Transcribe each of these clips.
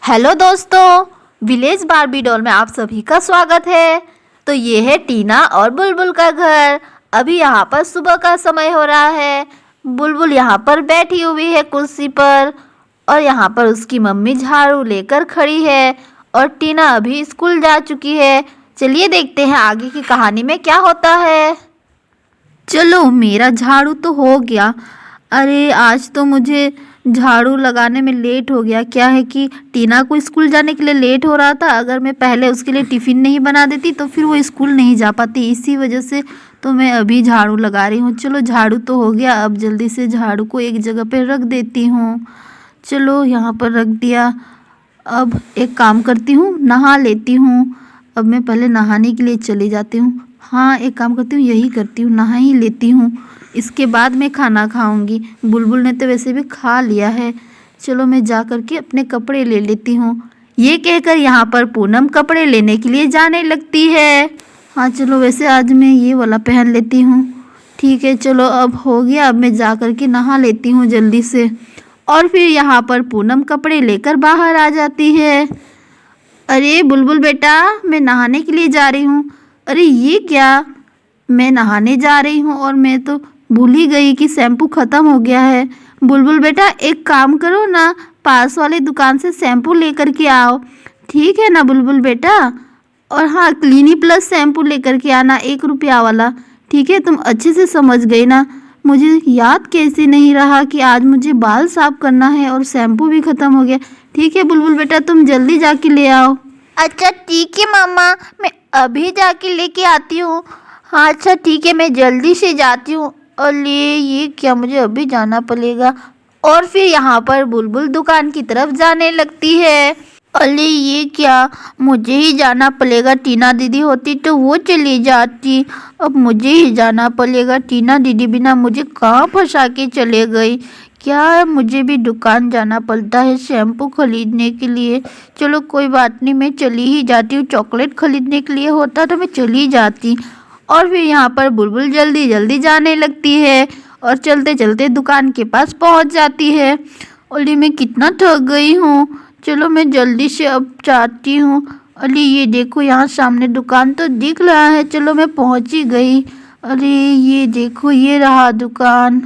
Hello दोस्तों, village Barbie doll में आप सभी का स्वागत है। तो ये है टीना और बुलबुल का घर। अभी यहाँ पर सुबह का समय हो रहा है। बुलबुल यहाँ पर बैठी हुई है कुर्सी पर और यहाँ पर उसकी मम्मी झाड़ू लेकर खड़ी है और टीना अभी स्कूल जा चुकी है। चलिए देखते हैं आगे की कहानी में क्या होता है। चलो, मेरा झाड़ू तो हो गया। अरे आज तो मुझे झाड़ू लगाने में लेट हो गया। क्या है कि टीना को स्कूल जाने के लिए लेट हो रहा था। अगर मैं पहले उसके लिए टिफ़िन नहीं बना देती तो फिर वो स्कूल नहीं जा पाती। इसी वजह से तो मैं अभी झाड़ू लगा रही हूँ। चलो, झाड़ू तो हो गया। अब जल्दी से झाड़ू को एक जगह पर रख देती हूँ। चलो, यहाँ पर रख दिया। अब एक काम करती हूँ, नहा लेती हूँ। अब मैं पहले नहाने के लिए चली जाती हूँ। हाँ, एक काम करती हूँ, यही करती हूँ, नहा ही लेती हूँ। इसके बाद मैं खाना खाऊंगी। बुलबुल ने तो वैसे भी खा लिया है। चलो, मैं जा कर के अपने कपड़े ले लेती हूँ। ये कहकर यहाँ पर पूनम कपड़े लेने के लिए जाने लगती है। हाँ चलो, वैसे आज मैं ये वाला पहन लेती हूँ। ठीक है, चलो अब हो गया। अब मैं जा कर के नहा लेती हूँ जल्दी से। और फिर यहाँ पर पूनम कपड़े लेकर बाहर आ जाती है। अरे बुलबुल बेटा, मैं नहाने के लिए जा रही हूँ। अरे ये क्या, मैं नहाने जा रही हूँ और मैं तो भूल ही गई कि शैम्पू ख़त्म हो गया है। बुलबुल बेटा, एक काम करो ना, पास वाली दुकान से शैम्पू लेकर के आओ। ठीक है ना बुलबुल बेटा? और हाँ, क्लीनी प्लस शैम्पू लेकर के आना, 1 रुपया वाला। ठीक है, तुम अच्छे से समझ गई ना? मुझे याद कैसे नहीं रहा कि आज मुझे बाल साफ करना है और शैम्पू भी ख़त्म हो गया। ठीक है बुलबुल बेटा, तुम जल्दी जाके ले आओ। अच्छा ठीक है मामा, मैं अभी जाके लेके आती हूँ। हाँ अच्छा ठीक है, मैं जल्दी से जाती हूँ। अरे ये क्या, मुझे अभी जाना पड़ेगा। और फिर यहाँ पर बुलबुल दुकान की तरफ जाने लगती है। अरे ये क्या, मुझे ही जाना पड़ेगा। टीना दीदी होती तो वो चली जाती, अब मुझे ही जाना पड़ेगा। टीना दीदी बिना मुझे कहाँ फंसा के चले गई। क्या, मुझे भी दुकान जाना पड़ता है शैम्पू खरीदने के लिए। चलो कोई बात नहीं, मैं चली ही जाती हूँ। चॉकलेट खरीदने के लिए होता तो मैं चली जाती। और फिर यहाँ पर बुलबुल जल्दी जल्दी जाने लगती है और चलते चलते दुकान के पास पहुँच जाती है। अरे मैं कितना थक गई हूँ। चलो मैं जल्दी से अब जाती हूँ। अरे ये देखो, यहाँ सामने दुकान तो दिख रहा है। चलो मैं पहुँच ही गई। अरे ये देखो, ये रहा दुकान।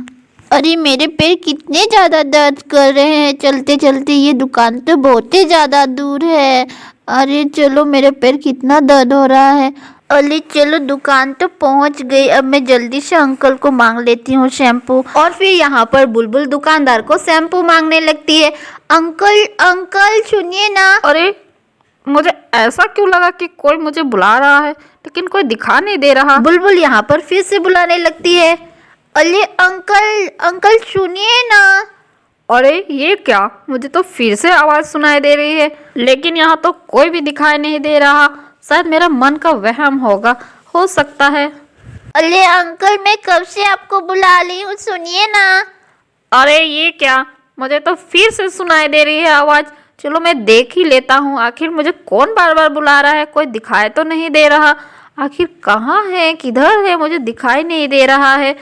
अरे मेरे पैर कितने ज़्यादा दर्द कर रहे हैं चलते चलते। ये दुकान तो बहुत ही ज़्यादा दूर है। अरे चलो, मेरे पैर कितना दर्द हो रहा है। अरे चलो, दुकान तो पहुंच गई। अब मैं जल्दी से अंकल को मांग लेती हूँ शैम्पू। और फिर यहाँ पर बुलबुल दुकानदार को शैम्पू मांगने लगती है। अंकल अंकल सुनिए ना। अरे मुझे ऐसा क्यों लगा कि कोई मुझे बुला रहा है, लेकिन कोई दिखा नहीं दे रहा। बुलबुल यहाँ पर फिर से बुलाने लगती है। अरे अंकल अंकल सुनिए ना। अरे ये क्या, मुझे तो फिर से आवाज़ सुनाई दे रही है, लेकिन यहाँ तो कोई भी दिखाई नहीं दे रहा। शायद मेरा मन का वहम होगा, हो सकता है। अरे अंकल, मैं कब से आपको बुला रही हूँ, सुनिए ना। अरे ये क्या, मुझे तो फिर से सुनाई दे रही है आवाज़। चलो मैं देख ही लेता हूँ, आखिर मुझे कौन बार बार बुला रहा है। कोई दिखाई तो नहीं दे रहा। आखिर कहाँ है, किधर है, मुझे दिखाई नहीं दे रहा है।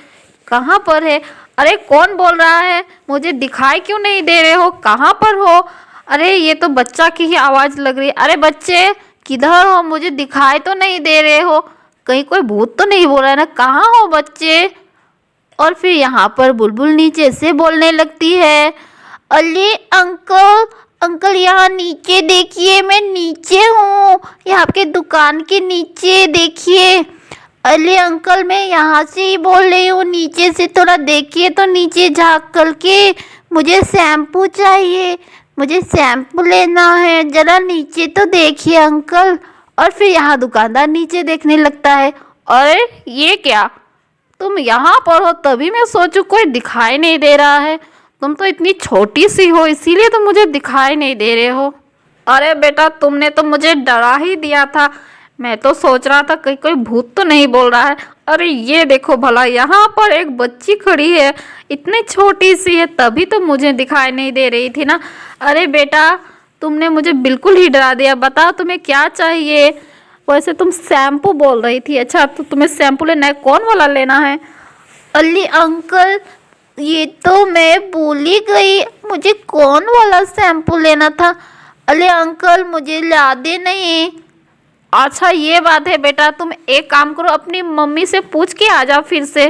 कहाँ पर है? अरे कौन बोल रहा है? मुझे दिखाई क्यों नहीं दे रहे हो? कहाँ पर हो? अरे ये तो बच्चा की ही आवाज़ लग रही है। अरे बच्चे, किधर हो? मुझे दिखाई तो नहीं दे रहे हो। कहीं कोई भूत तो नहीं बोल रहा है ना? कहाँ हो बच्चे? और फिर यहाँ पर बुलबुल नीचे से बोलने लगती है। अरे अंकल अंकल, यहाँ नीचे देखिए, मैं नीचे हूँ। यहाँ आपके दुकान के नीचे देखिए। अरे अंकल, मैं यहाँ से ही बोल रही हूँ, नीचे से थोड़ा देखिए तो, नीचे झाँक कर के। मुझे शैम्पू चाहिए, मुझे शैम्पू लेना है, ज़रा नीचे तो देखिए अंकल। और फिर यहाँ दुकानदार नीचे देखने लगता है। अरे ये क्या, तुम यहाँ पर हो? तभी मैं सोचूं कोई दिखाई नहीं दे रहा है। तुम तो इतनी छोटी सी हो, इसीलिए तो मुझे दिखाई नहीं दे रहे हो। अरे बेटा, तुमने तो मुझे डरा ही दिया था। मैं तो सोच रहा था कहीं कोई भूत तो नहीं बोल रहा है। अरे ये देखो भला, यहाँ पर एक बच्ची खड़ी है, इतनी छोटी सी है, तभी तो मुझे दिखाई नहीं दे रही थी ना। अरे बेटा, तुमने मुझे बिल्कुल ही डरा दिया। बताओ तुम्हें क्या चाहिए? वैसे तुम शैम्पू बोल रही थी। अच्छा, तो तुम्हें शैम्पू लेना है, कौन वाला लेना है? अरे अंकल, ये तो मैं भूल ही गई, मुझे कौन वाला शैम्पू लेना था। अरे अंकल मुझे ला दे नहीं। अच्छा ये बात है बेटा, तुम एक काम करो, अपनी मम्मी से पूछ के आ जाओ फिर से।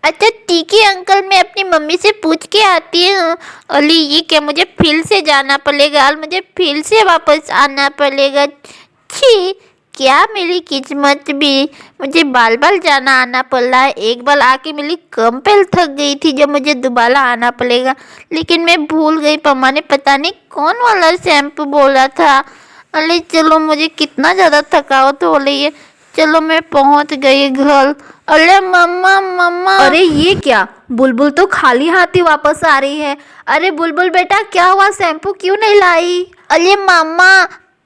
अच्छा ठीक है अंकल, मैं अपनी मम्मी से पूछ के आती हूँ। अली ये क्या, मुझे फिर से जाना पड़ेगा और मुझे फिर से वापस आना पड़ेगा। छी, क्या मेरी किस्मत भी, मुझे बाल बाल जाना आना पड़ रहा है। एक बार आके मेरी कंपेल थक गई थी, जब मुझे दोबारा आना पड़ेगा। लेकिन मैं भूल गई, पम्मा ने पता नहीं कौन वाला शैम्पू बोला था। अरे चलो, मुझे कितना ज़्यादा थकावट हो रही है। चलो मैं पहुंच गई घर। अरे मम्मा मम्मा, अरे ये क्या, बुलबुल तो खाली हाथ ही वापस आ रही है। अरे बुलबुल बेटा क्या हुआ, शैम्पू क्यों नहीं लाई? अरे मामा,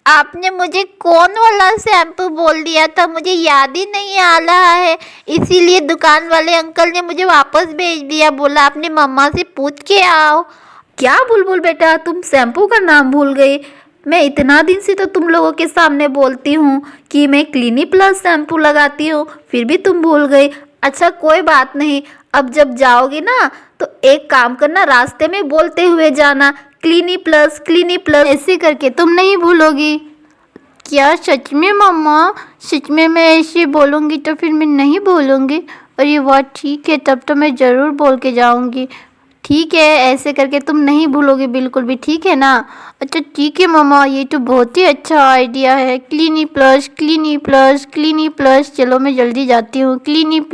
आपने मुझे कौन वाला शैम्पू बोल दिया था, मुझे याद ही नहीं आ रहा है। इसीलिए दुकान वाले अंकल ने मुझे वापस भेज दिया, बोला अपनी मम्मा से पूछ के आओ। क्या बुलबुल बेटा, तुम शैम्पू का नाम भूल गई? मैं इतना दिन से तो तुम लोगों के सामने बोलती हूँ कि मैं क्लिनिक प्लस शैम्पू लगाती हूँ, फिर भी तुम भूल गई। अच्छा कोई बात नहीं, अब जब जाओगी ना तो एक काम करना, रास्ते में बोलते हुए जाना, क्लिनिक प्लस, ऐसे करके तुम नहीं भूलोगी। क्या सच में मम्मा? सच में मैं ऐसे बोलूँगी तो फिर मैं नहीं भूलूँगी? अरे वाह, ठीक है, तब तो मैं ज़रूर बोल के जाऊँगी। ठीक है, ऐसे करके तुम नहीं भूलोगे बिल्कुल भी, ठीक है ना? अच्छा ठीक है मम्मा, ये तो बहुत ही अच्छा आइडिया है। क्लिनिक प्लस, चलो मैं जल्दी जाती हूँ। Clinic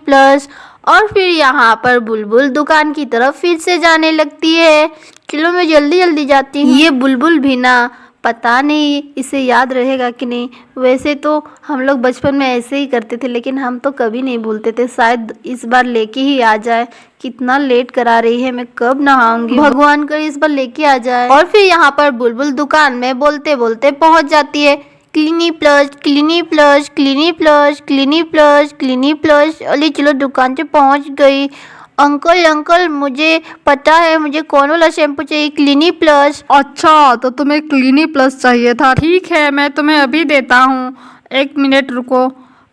plus. और फिर यहाँ पर बुलबुल दुकान की तरफ फिर से जाने लगती है। चलो मैं जल्दी जल्दी जाती हूँ। ये बुलबुल भी ना, पता नहीं इसे याद रहेगा कि नहीं। वैसे तो हम लोग बचपन में ऐसे ही करते थे, लेकिन हम तो कभी नहीं भूलते थे। शायद इस बार लेके ही आ जाए। कितना लेट करा रही है, मैं कब नहाऊंगी, भगवान करे इस बार लेके आ जाए। और फिर यहाँ पर बुलबुल दुकान में बोलते बोलते पहुँच जाती है। Clinic plus. अली चलो, दुकान से पहुँच गई। अंकल मुझे पता है, मुझे कौन वाला शैम्पू चाहिए? Clinic plus. अच्छा तो तुम्हें क्लिनिक प्लस चाहिए था, ठीक है मैं तुम्हें अभी देता हूँ, 1 मिनट रुको।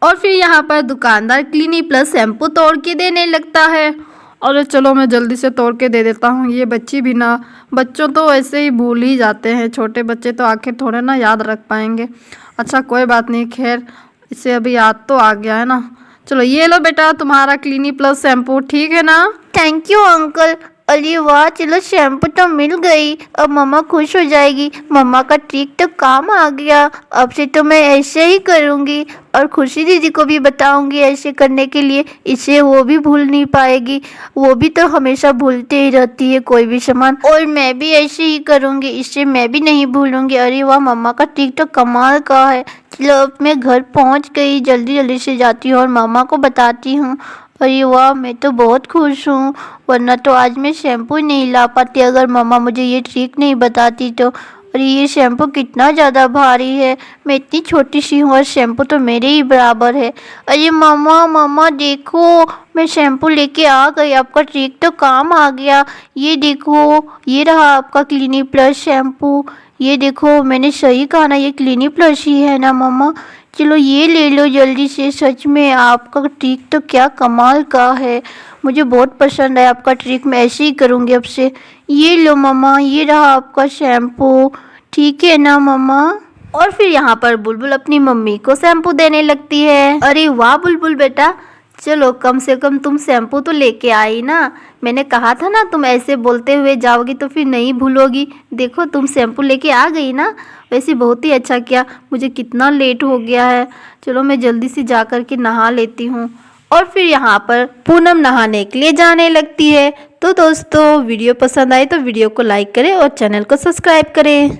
और फिर यहाँ पर दुकानदार क्लिनिक प्लस शैम्पू तोड़ के देने लगता है। अरे चलो मैं जल्दी से तोड़ के दे देता हूँ। ये बच्ची भी ना, बच्चों तो ऐसे ही भूल ही जाते हैं, छोटे बच्चे तो आखिर थोड़े ना याद रख पाएंगे। अच्छा कोई बात नहीं, खैर इसे अभी याद तो आ गया है ना। चलो ये लो बेटा तुम्हारा क्लिनिक प्लस शैम्पू, ठीक है ना? Thank you uncle. अरे वाह, चलो शैम्पू तो मिल गई, अब मम्मा खुश हो जाएगी। मम्मा का ट्रिक तो काम आ गया। अब से तो मैं ऐसे ही करूँगी और खुशी दीदी को भी बताऊँगी ऐसे करने के लिए। इसे वो भी भूल नहीं पाएगी, वो भी तो हमेशा भूलते ही रहती है कोई भी सामान। और मैं भी ऐसे ही करूँगी, इससे मैं भी नहीं भूलूँगी। अरे वाह, मम्मा का ट्रिक तो कमाल का है। चलो अब मैं घर पहुँच गई, जल्दी जल्दी से जाती हूँ और मामा को बताती हूँ। अरे वाह, मैं तो बहुत खुश हूँ, वरना तो आज मैं शैम्पू नहीं ला पाती अगर मम्मा मुझे ये ट्रिक नहीं बताती तो। अरे ये शैम्पू कितना ज़्यादा भारी है, मैं इतनी छोटी सी हूँ और शैम्पू तो मेरे ही बराबर है। अरे मम्मा देखो, मैं शैम्पू लेके आ गई, आपका ट्रिक तो काम आ गया। ये देखो, ये रहा आपका क्लिनिक प्लस शैम्पू। ये देखो, मैंने सही कहा ना, ये क्लिनिक प्लस ही है ना मम्मा? चलो ये ले लो जल्दी से। सच में आपका ट्रिक तो क्या कमाल का है, मुझे बहुत पसंद है आपका ट्रिक, मैं ऐसे ही करूँगी अब से। ये लो मम्मा, ये रहा आपका शैम्पू, ठीक है ना मम्मा? और फिर यहाँ पर बुलबुल अपनी मम्मी को शैम्पू देने लगती है। अरे वाह बुलबुल बेटा, चलो कम से कम तुम शैम्पू तो लेके आई ना। मैंने कहा था ना, तुम ऐसे बोलते हुए जाओगी तो फिर नहीं भूलोगी। देखो तुम शैम्पू लेके आ गई ना। वैसे बहुत ही अच्छा किया, मुझे कितना लेट हो गया है। चलो मैं जल्दी से जा कर के नहा लेती हूँ। और फिर यहाँ पर पूनम नहाने के लिए जाने लगती है। तो दोस्तों वीडियो पसंद आए तो वीडियो को लाइक करें और चैनल को सब्सक्राइब करें।